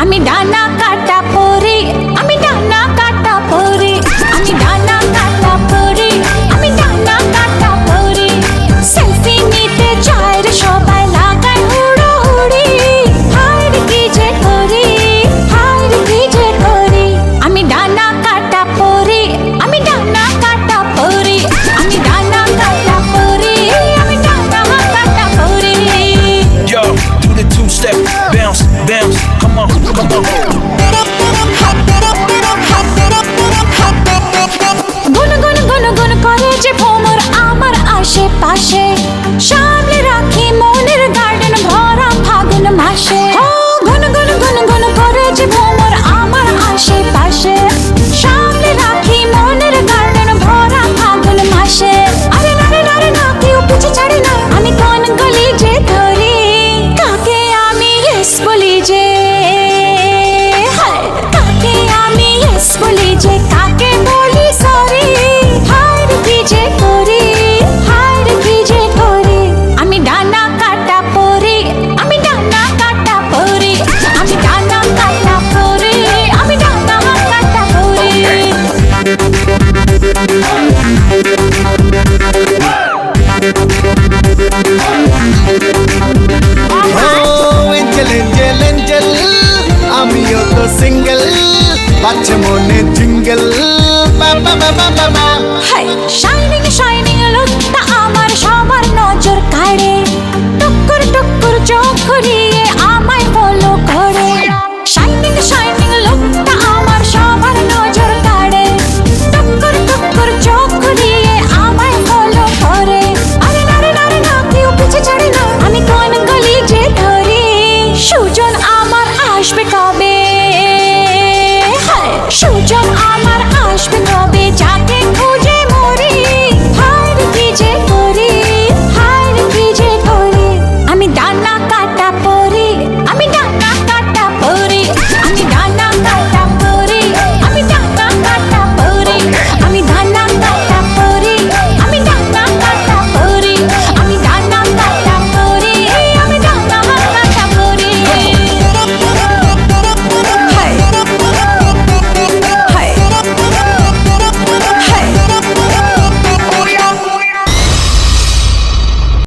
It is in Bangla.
আমি ডানা কাটা পরি, আমি ডানা কাটা পরি, আমি ডানা কাটা পরি, আমি ডানা কাটা পরি। সেলফি নিতে চায় রে সবাই লাগায় হুড়োহুড়ি, হায় রে কি যে করি, হায় রে কি যে করি। আমি ডানা কাটা পরি, আমি ডানা কাটা পরি, আমি ডানা কাটা পরি, আমি ডানা কাটা পরি। Yo, do the two-step, bounce, bounce, come on, come on. গুন গুন গুন গুন করে যে ভ্রমর আমার আশেপাশে, সামনে রাখি মনের গার্ডেন ভরা ফাগুন মাসে। ও গুন গুন গুন গুন করে যে ভ্রমর আমার আশেপাশে, সামনে রাখি মনের গার্ডেন ভরা ফাগুন মাসে। আরে না রে না রে না, কেউ পিছে ছাড়ে না, আমি কোন গলি যে ধরি, কাকে আমি ইয়েস বলি যে, হায় কাকে আমি ইয়েস বলি যে, কাকে বলি সরি, হায় রে কি যে করি, হায় রে কি যে করি। আমি ডানা কাটা পরি, আমি ডানা কাটা পরি, আমি ডানা কাটা পরি, আমি ডানা কাটা পরি। এঞ্জেল এঞ্জেল এঞ্জেল আমিও তো সিঙ্গেল, বাচ্চা মনে জিঙ্গেল বাবা বাবা বাবা। হাই শাইনিং শাইনিং লুকটা আমার সবার নজর কাড়ে, টুকুর টুকুর চোখ ঘুরিয়ে